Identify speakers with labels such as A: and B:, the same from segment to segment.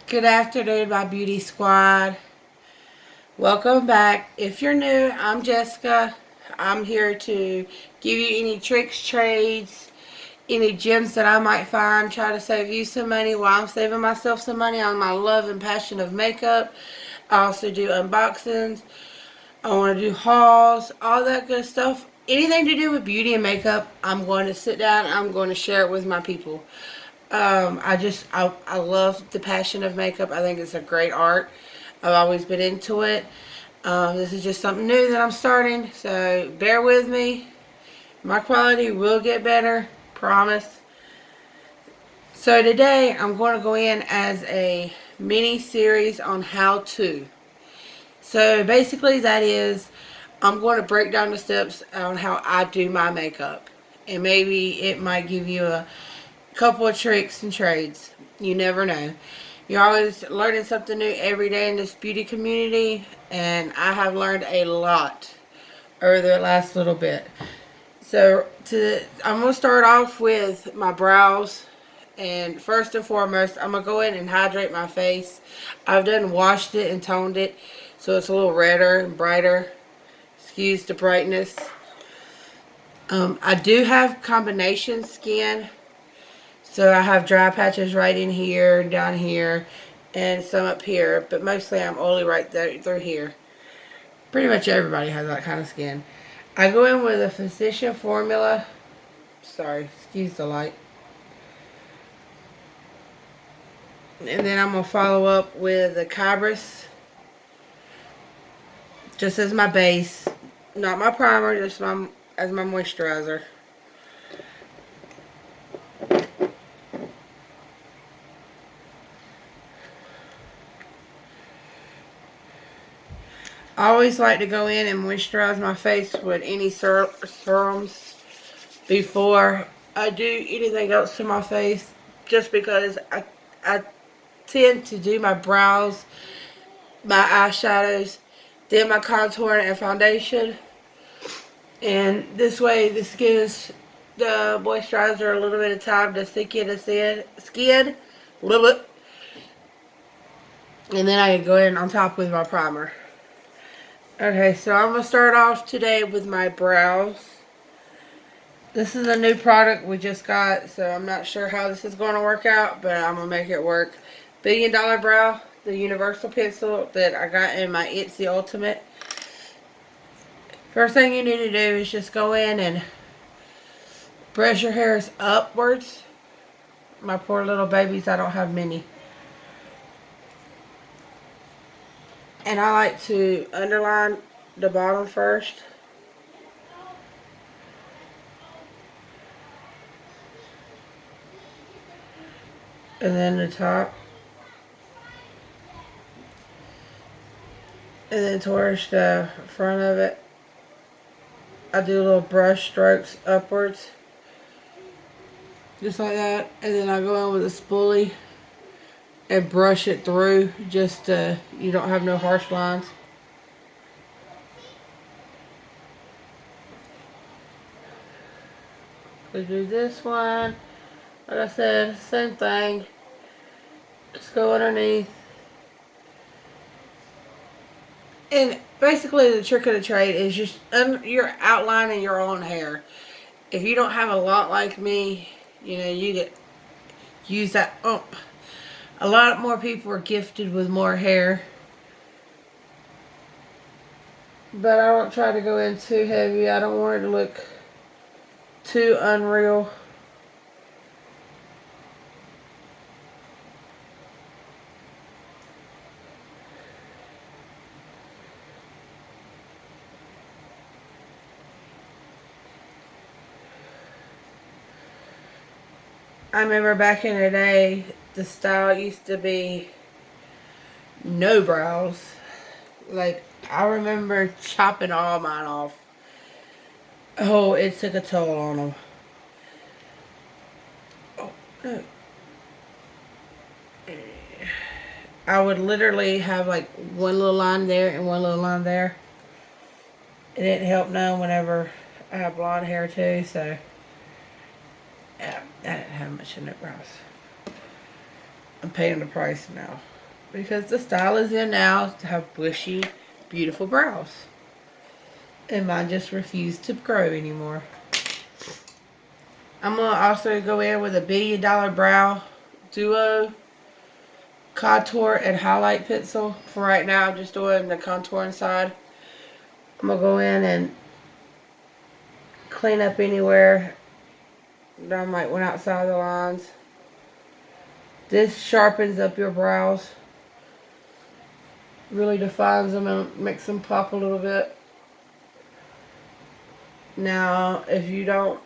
A: Good afternoon, my beauty squad. Welcome back. If you're new, I'm Jessica. I'm here to give you any tricks, trades, any gems that I might find. Try to save you some money while I'm saving myself some money on my love and passion of makeup. I also do unboxings. I want to do hauls, all that good stuff. Anything to do with beauty and makeup, I'm going to sit down and I'm going to share it with my people. I love the passion of makeup. I think it's a great art. I've always been into it. This is just something new that I'm starting, so bear with me. My quality will get better, promise. So today I'm going to go in as a mini series on how to. So basically that is, I'm going to break down the steps on how I do my makeup. And maybe it might give you a couple of tricks and trades. You never know. You're always learning something new every day in this beauty community, and I have learned a lot over the last little bit. So I'm going to start off with my brows, and first and foremost I'm going to go in and hydrate my face. I've done washed it and toned it so it's a little redder and brighter. Excuse the brightness. I do have combination skin. So I have dry patches right in here, down here, and some up here. But mostly I'm oily right there through here. Pretty much everybody has that kind of skin. I go in with a Physician formula. Sorry, excuse the light. And then I'm going to follow up with the Cabris. Just as my base. Not my primer, just as my moisturizer. I always like to go in and moisturize my face with any serums before I do anything else to my face, just because I tend to do my brows, my eyeshadows, then my contour and foundation, and this way the skin is the moisturizer a little bit of time to sink in the skin a little bit, and then I can go in on top with my primer. Okay, so I'm going to start off today with my brows. This is a new product we just got, so I'm not sure how this is going to work out, but I'm going to make it work. $1 Billion Brow, the universal pencil that I got in my Etsy Ultimate. First thing you need to do is just go in and brush your hairs upwards. My poor little babies, I don't have many. And I like to underline the bottom first. And then the top. And then towards the front of it, I do little brush strokes upwards. Just like that. And then I go in with a spoolie and brush it through, just you don't have no harsh lines. We do this one. Like I said, same thing. Just go underneath. And basically the trick of the trade is just you're outlining your own hair. If you don't have a lot like me, you know, you get use that ump. A lot more people are gifted with more hair. But I don't try to go in too heavy. I don't want it to look too unreal. I remember back in the day, the style used to be no brows. Like, I remember chopping all mine off. Oh, it took a toll on them. Oh, no. I would literally have like one little line there and one little line there. It didn't help none whenever I have blonde hair too, so yeah, I didn't have much in the brows. I'm paying the price now. because the style is in now to have bushy, beautiful brows. And mine just refuse to grow anymore. I'm going to also go in with a $1 Billion Brow Duo Contour and Highlight Pencil. For right now, I'm just doing the contouring side. I'm going to go in and clean up anywhere that I might went outside the lines. This sharpens up your brows. Really defines them and makes them pop a little bit. Now, if you don't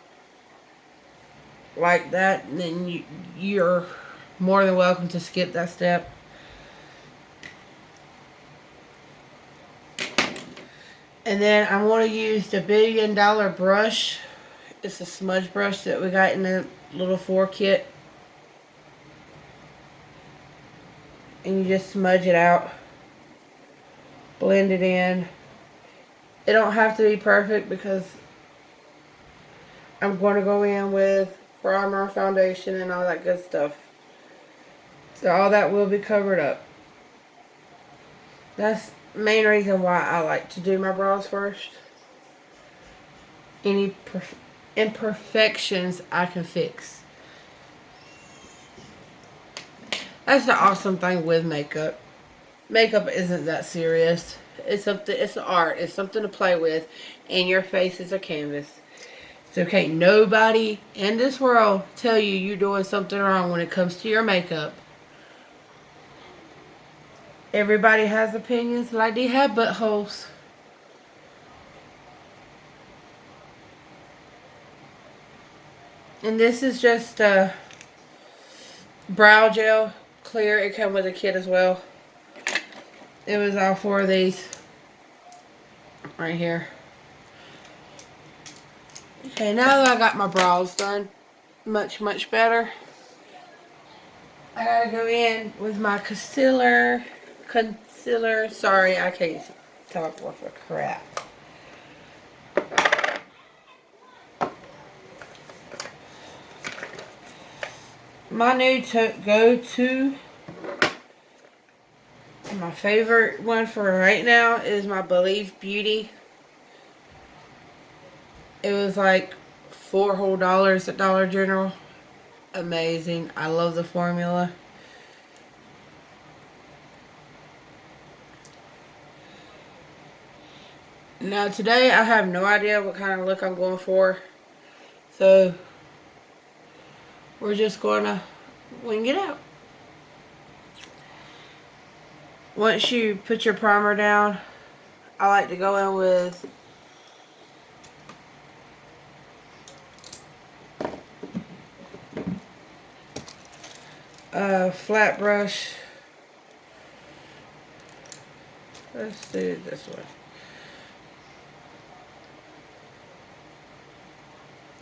A: like that, then you're more than welcome to skip that step. And then I'm going to use the $1 Billion brush. It's a smudge brush that we got in the little 4 kit. And you just smudge it out. Blend it in. It don't have to be perfect because I'm going to go in with primer, foundation, and all that good stuff. So all that will be covered up. That's the main reason why I like to do my brows first. Any imperfections I can fix. That's the awesome thing with makeup. Makeup isn't that serious. It's something. It's art. It's something to play with, and your face is a canvas. So can't nobody in this world tell you you're doing something wrong when it comes to your makeup. Everybody has opinions like they have buttholes. And this is just brow gel, clear. It came with a kit as well. It was all 4 of these right here. Okay, now that I got my brows done, much better, I gotta go in with my concealer. Sorry, I can't talk worth of crap. My new go-to, my favorite one for right now is my Believe Beauty. It was like $4 whole at Dollar General. Amazing. I love the formula. Now today I have no idea what kind of look I'm going for. So we're just going to wing it out. Once you put your primer down, I like to go in with a flat brush. Let's do it this way.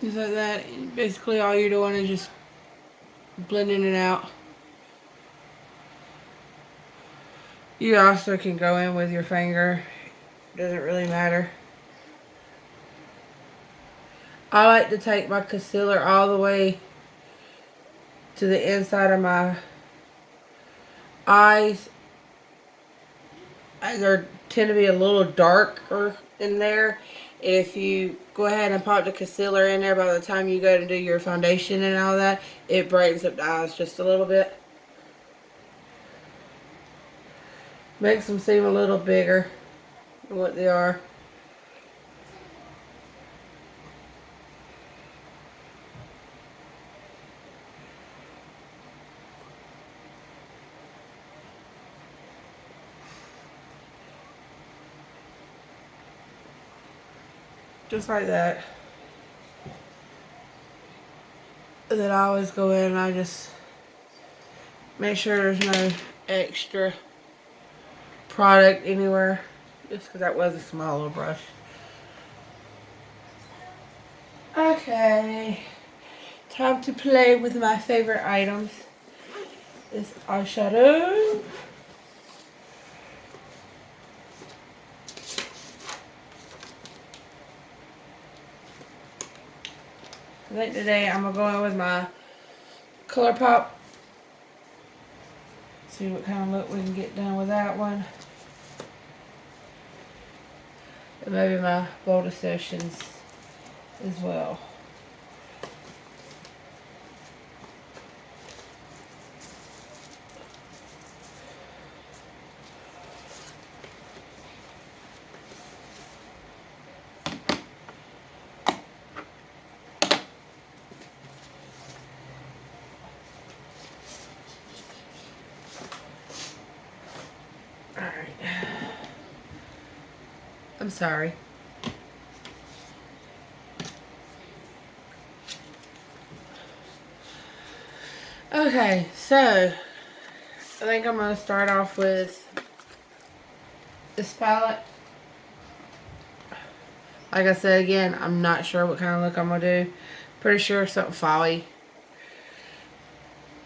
A: Just like that. Basically all you're doing is just blending it out. You also can go in with your finger. Doesn't really matter. I like to take my concealer all the way to the inside of my eyes. They tend to be a little darker in there. If you go ahead and pop the concealer in there, by the time you go to do your foundation and all that, it brightens up the eyes just a little bit. Makes them seem a little bigger than what they are. Just like that. And then I always go in and I just make sure there's no extra product anywhere. Just because that was a small little brush. Okay. Time to play with my favorite items. This eyeshadow. I think today I'm going to go in with my ColourPop see what kind of look we can get done with that one. And maybe my bold assertions as well. I'm sorry. Okay, so I think I'm going to start off with this palette. Like I said again, I'm not sure what kind of look I'm going to do. Pretty sure something folly.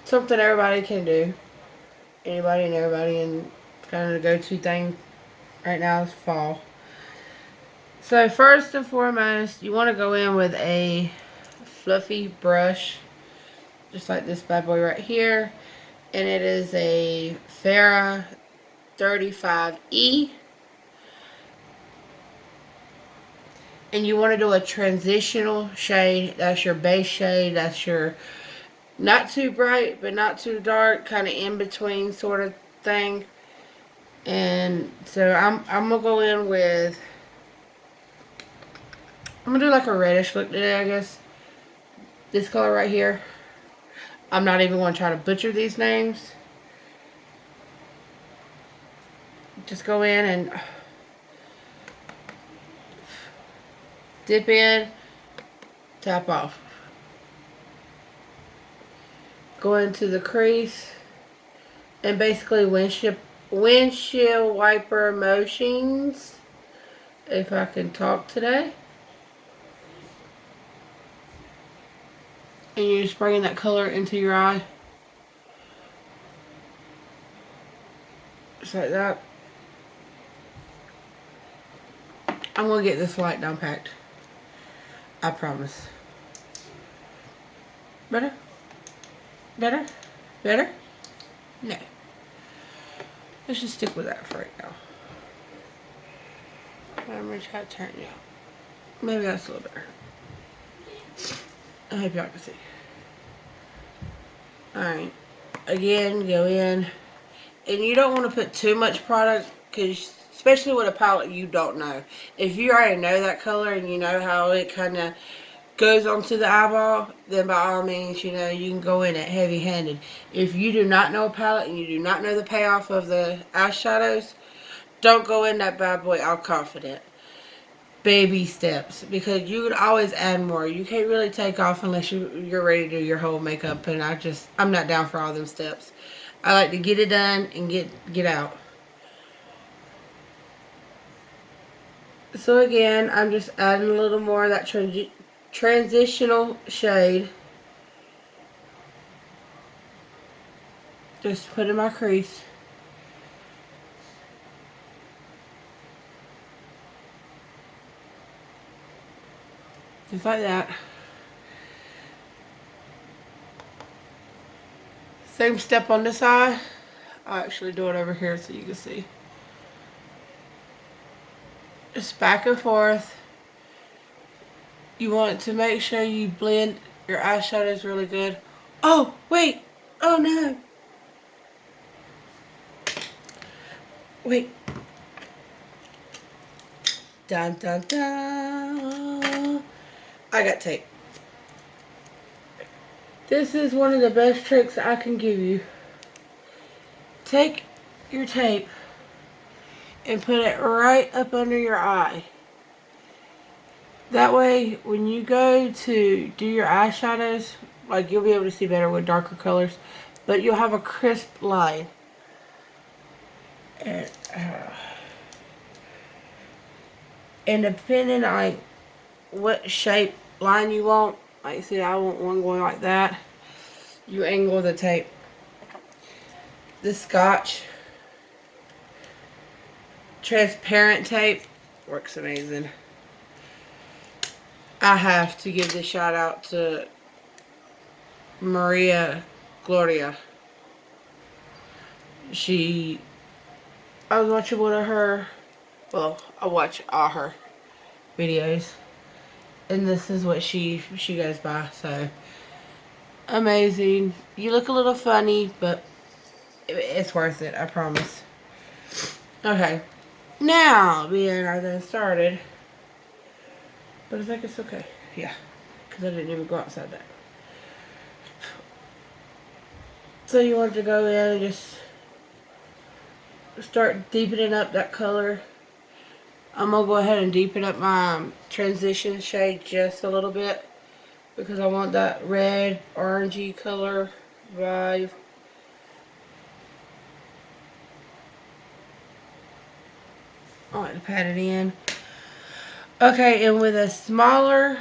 A: Something everybody can do. Anybody and everybody, and kind of the go-to thing right now is fall. So first and foremost, you want to go in with a fluffy brush, just like this bad boy right here, and it is a Farrah 35E, and you want to do a transitional shade. That's your base shade. That's your not too bright but not too dark, kind of in between sort of thing. And so I'm gonna go in with, I'm going to do like a reddish look today, I guess. This color right here. I'm not even going to try to butcher these names. Just go in and dip in, tap off. Go into the crease and basically windshield wiper motions, if I can talk today. And you're just bringing that color into your eye. Just like that. I'm going to get this light down packed. I promise. Better? Better? Better? No. Let's just stick with that for right now. I'm going to try to turn it out. Maybe that's a little better. I hope y'all can see. Alright. Again, go in. And you don't want to put too much product, because especially with a palette you don't know. If you already know that color and you know how it kind of goes onto the eyeball, then by all means, you know, you can go in it heavy-handed. If you do not know a palette and you do not know the payoff of the eyeshadows, don't go in that bad boy all confident. Baby steps, because you could always add more. You can't really take off unless you're ready to do your whole makeup, and I'm not down for all them steps. I like to get it done and get out. So again, I'm just adding a little more of that transitional shade. Just put in my crease. Just like that. Same step on this eye. I'll actually do it over here so you can see. Just back and forth. You want to make sure you blend your eyeshadows really good. Oh, wait. Oh, no. Wait. Dun, dun, dun. I got tape. This is one of the best tricks I can give you. Take your tape and put it right up under your eye. That way, when you go to do your eyeshadows, like, you'll be able to see better with darker colors, but you'll have a crisp line. And depending on what shape line you want, like, see, I want one going like that, you angle the tape. This Scotch transparent tape works amazing. I have to give this shout out to Maria Gloria. I was watching one of her, well, I watch all her videos, and this is what she goes by. So amazing. You look a little funny, but it's worth it, I promise. Okay, now being I then started, but I think it's okay. Yeah, because I didn't even go outside that. So you want to go in and just start deepening up that color. I'm going to go ahead and deepen up my transition shade just a little bit because I want that red, orangey color vibe. I like to pat it in. Okay, and with a smaller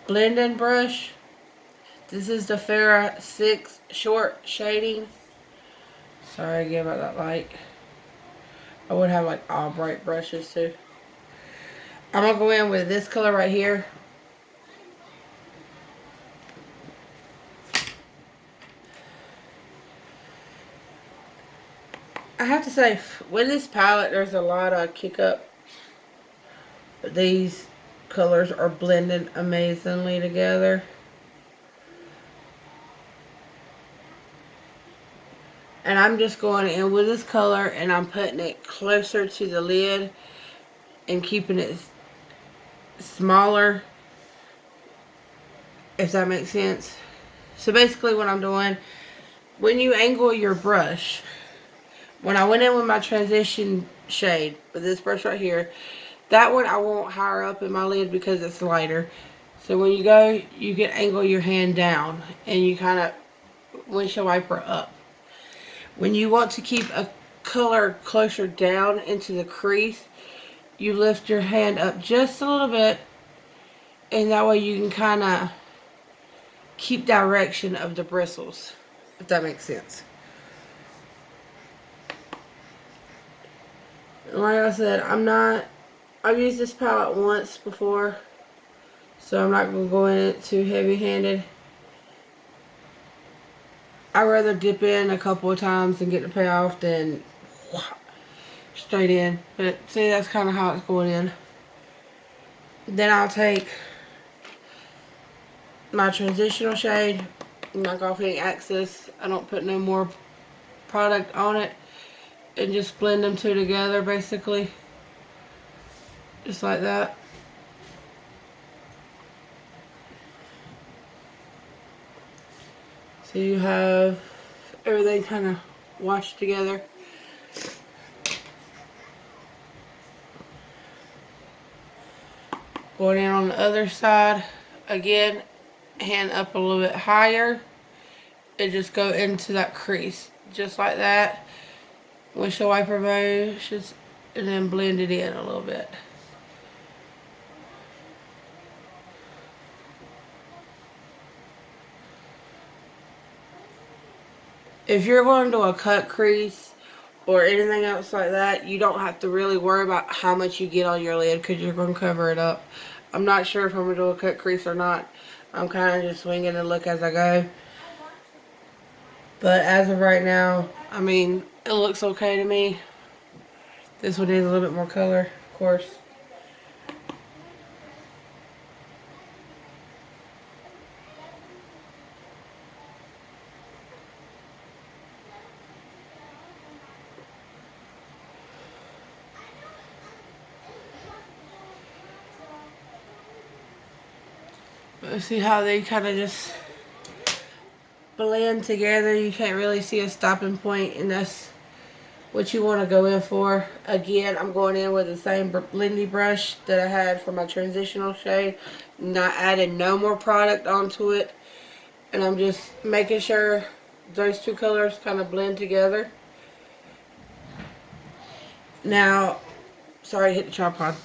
A: blending brush, this is the Farrah 6 Short Shading. Sorry again about that light. I would have like all bright brushes too. I'm going to go in with this color right here. I have to say, with this palette, there's a lot of kick up. But these colors are blending amazingly together. And I'm just going in with this color and I'm putting it closer to the lid and keeping it smaller, if that makes sense. So basically what I'm doing, when you angle your brush, when I went in with my transition shade with this brush right here, that one I won't higher up in my lid because it's lighter. So when you go, you can angle your hand down and you kind of windshield wiper up. When you want to keep a color closer down into the crease, you lift your hand up just a little bit, and that way you can kind of keep direction of the bristles, if that makes sense. Like I said, I've used this palette once before, so I'm not going to go in it too heavy-handed. I'd rather dip in a couple of times and get the payoff than straight in. But see, that's kind of how it's going in. Then I'll take my transitional shade, knock off any excess. I don't put no more product on it, and just blend them two together basically. Just like that. So you have everything kind of washed together. Going in on the other side, again, hand up a little bit higher and just go into that crease, just like that. Windshield wiper motions, and then blend it in a little bit. If you're going to a cut crease or anything else like that, you don't have to really worry about how much you get on your lid because you're going to cover it up. I'm not sure if I'm going to do a cut crease or not. I'm kind of just swinging the look as I go. But as of right now, I mean, it looks okay to me. This one needs a little bit more color, of course. But see how they kind of just blend together. You can't really see a stopping point, and that's what you want to go in for. Again, I'm going in with the same blendy brush that I had for my transitional shade, not adding no more product onto it, and I'm just making sure those two colors kind of blend together. Now, sorry, I hit the tripod.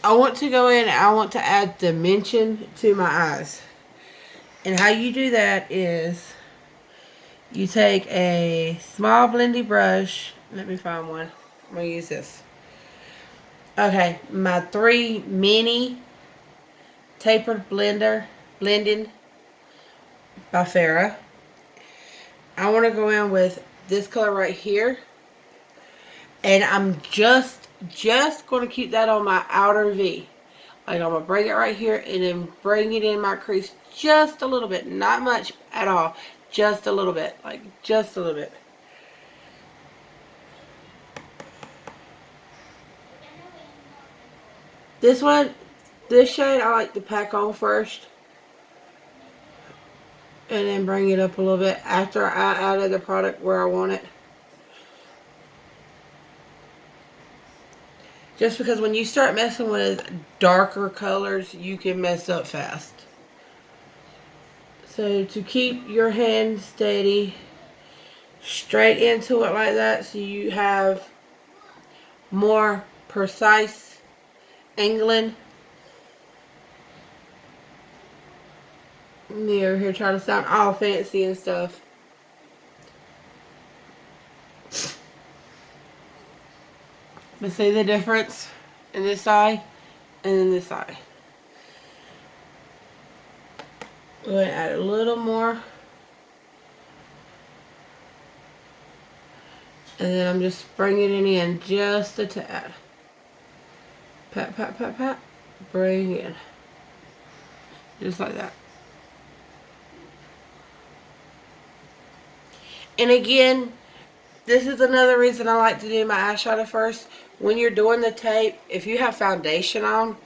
A: I want to go in and I want to add dimension to my eyes. And how you do that is you take a small blendy brush. Let me find one. I'm going to use this. Okay, my 3 mini tapered blending by Farrah. I want to go in with this color right here. And I'm just going to keep that on my outer V. Like, I'm going to bring it right here and then bring it in my crease just a little bit. Not much at all. Just a little bit. Like, just a little bit. This one, this shade, I like to pack on first. And then bring it up a little bit after I added the product where I want it. Just because when you start messing with darker colors, you can mess up fast. So to keep your hand steady, straight into it like that, so you have more precise angling. Me over here trying to sound all fancy and stuff. But see the difference in this eye and in this eye. We're going to add a little more. And then I'm just bringing it in just a tad. Pat, pat, pat, pat. Bring in. Just like that. And again, this is another reason I like to do my eyeshadow first. When you're doing the tape, if you have foundation on,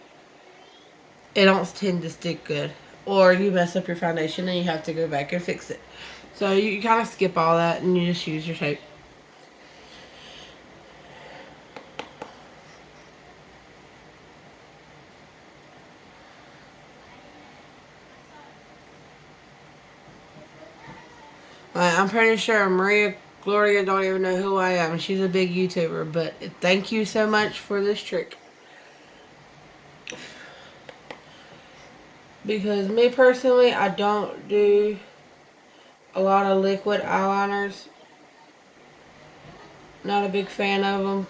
A: it don't tend to stick good. Or you mess up your foundation and you have to go back and fix it. So you kind of skip all that and you just use your tape. I'm pretty sure Maria Gloria don't even know who I am. She's a big YouTuber, but thank you so much for this trick. Because me personally, I don't do a lot of liquid eyeliners. Not a big fan of them.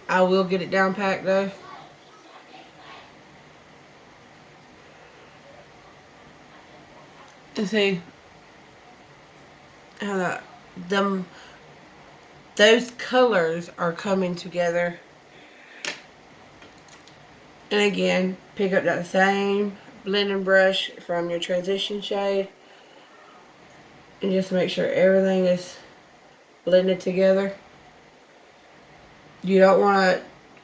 A: I will get it down packed though. And see how those colors are coming together. And again, pick up that same blending brush from your transition shade and just make sure everything is blended together. You don't want to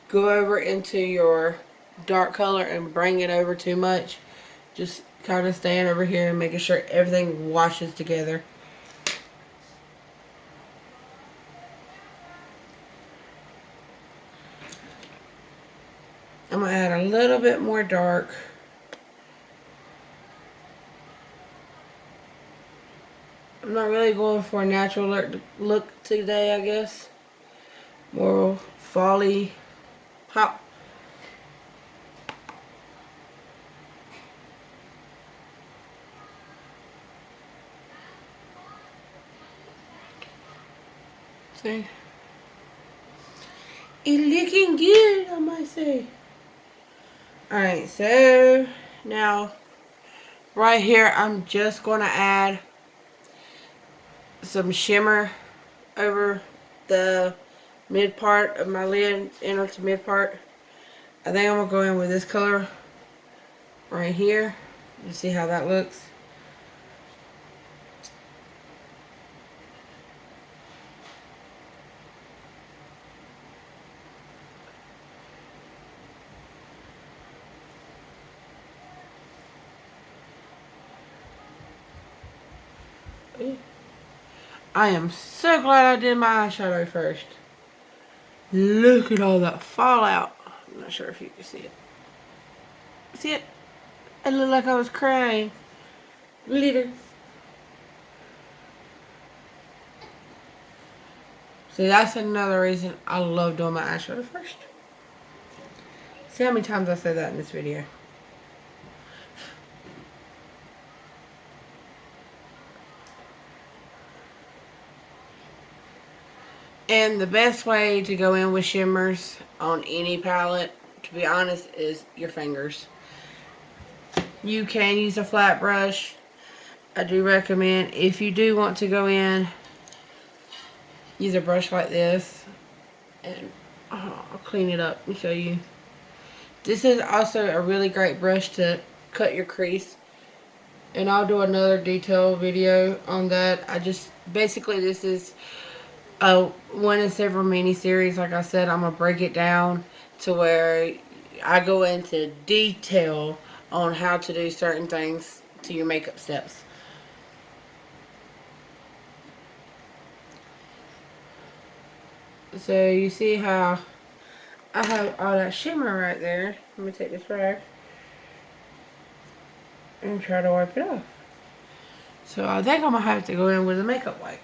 A: go over into your dark color and bring it over too much. Just kind of staying over here and making sure everything washes together. I'm going to add a little bit more dark. I'm not really going for a natural look today, I guess. More fall-y pop. See? It's looking good, I might say. Alright, so now right here I'm just going to add some shimmer over the mid part of my lid, inner to mid part. I think I'm going to go in with this color right here and see how that looks. I am so glad I did my eyeshadow first. Look at all that fallout. I'm not sure if you can see it. See it? It looked like I was crying. Glitter. See, that's another reason I love doing my eyeshadow first. See how many times I said that in this video. And the best way to go in with shimmers on any palette, to be honest, is your fingers. You can use a flat brush. I do recommend, if you do want to go in use a brush like this, and I'll clean it up and show you. This is also a really great brush to cut your crease, and I'll do another detail video on that. Basically this is one in several mini series. Like I said, I'm gonna break it down to where I go into detail on how to do certain things to your makeup steps. So you see how I have all that shimmer right there. Let me take this rag and try to wipe it off. So I think I'm gonna have to go in with a makeup wipe.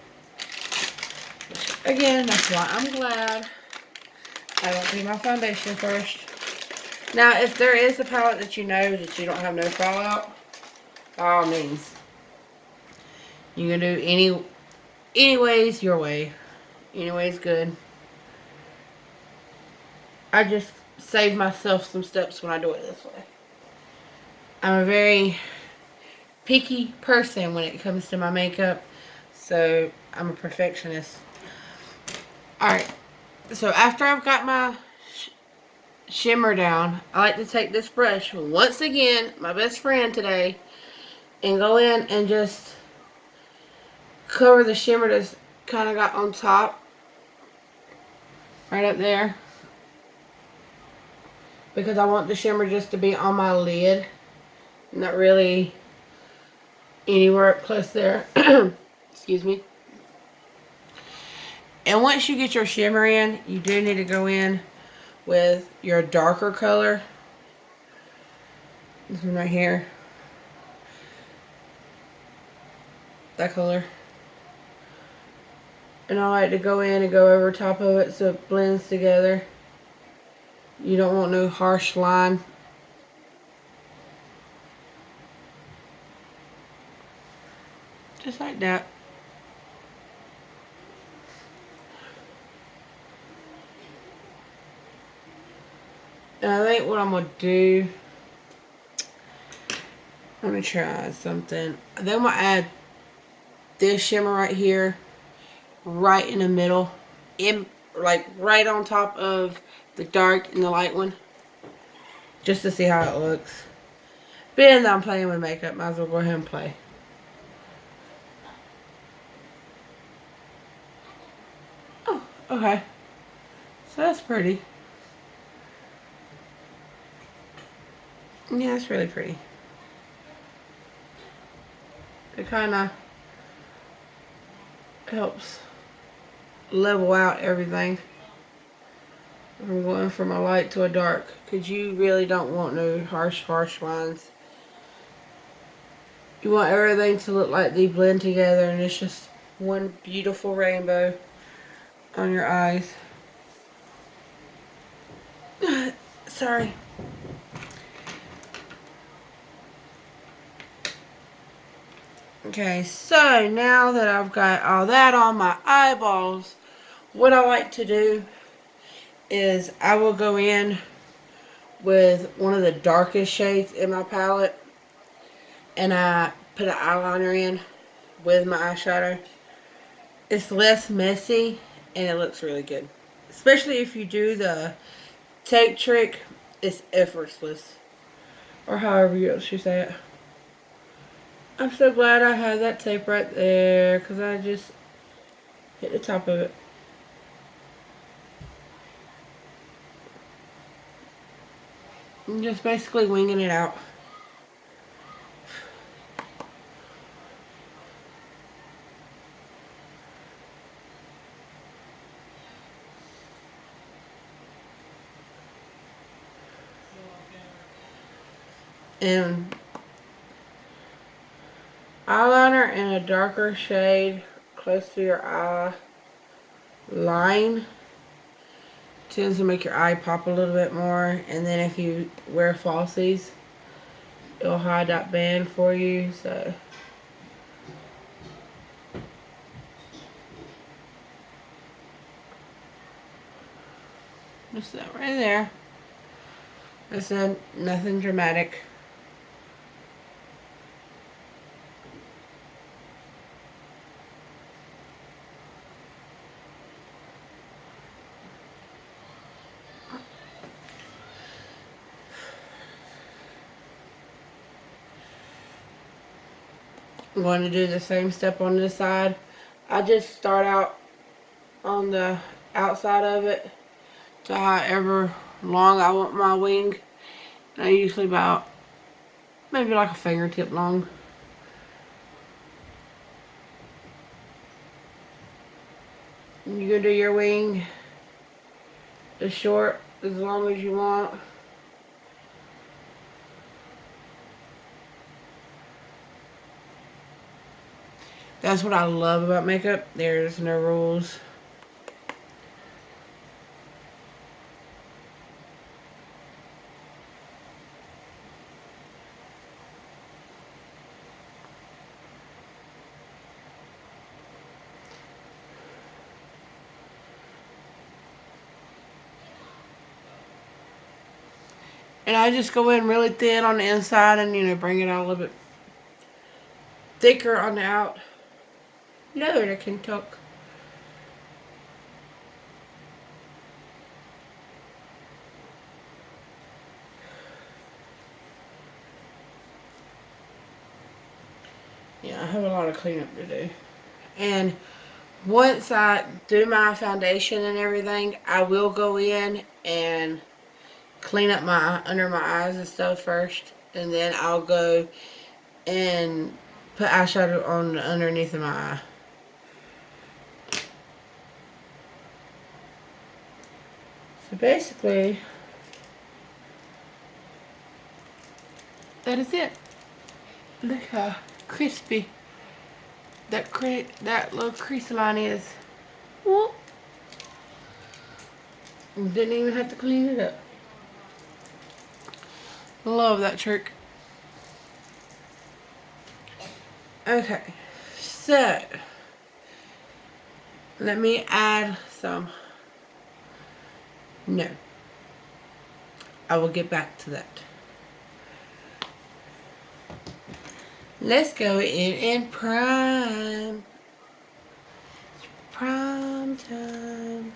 A: Again, that's why I'm glad I don't do my foundation first. Now, if there is a palette that you know that you don't have no fallout, by all means, you can do anyways your way. Anyways, good. I just save myself some steps when I do it this way. I'm a very picky person when it comes to my makeup, so I'm a perfectionist. Alright, so after I've got my shimmer down, I like to take this brush, once again, my best friend today, and go in and just cover the shimmer that's kind of got on top, right up there, because I want the shimmer just to be on my lid, not really anywhere up close there. Excuse me. And once you get your shimmer in, you do need to go in with your darker color. This one right here. That color. And I like to go in and go over top of it so it blends together. You don't want no harsh line. Just like that. And I think what I'm going to do, let me try something. Then I'm going to add this shimmer right here, right in the middle, like right on top of the dark and the light one, just to see how it looks. Being that I'm playing with makeup, might as well go ahead and play. Oh, okay. So that's pretty. Yeah, it's really pretty. It kind of helps level out everything. I'm going from a light to a dark, because you really don't want no harsh lines. You want everything to look like they blend together, and it's just one beautiful rainbow on your eyes. Sorry. Okay, so now that I've got all that on my eyeballs, what I like to do is I will go in with one of the darkest shades in my palette, and I put an eyeliner in with my eyeshadow. It's less messy and it looks really good. Especially if you do the tape trick, it's effortless. Or however else you say it. I'm so glad I had that tape right there, because I just hit the top of it. I'm just basically winging it out. And eyeliner in a darker shade close to your eye line tends to make your eye pop a little bit more, and then if you wear falsies, it'll hide that band for you. So just that right there. I said nothing dramatic. I'm going to do the same step on this side. I just start out on the outside of it to however long I want my wing. And I usually about maybe like a fingertip long. You can do your wing as short, as long as you want. That's what I love about makeup. There's no rules. And I just go in really thin on the inside and, you know, bring it out a little bit thicker on the out. Lord, I can talk. Yeah, I have a lot of cleanup to do. And once I do my foundation and everything, I will go in and clean up my under my eyes and stuff first, and then I'll go and put eyeshadow on underneath of my eye. So basically, that is it. Look how crispy that little crease line is. Whoop. Didn't even have to clean it up. Love that trick. Okay, so let me add some. No, I will get back to that. Let's go in and prime. It's prime time.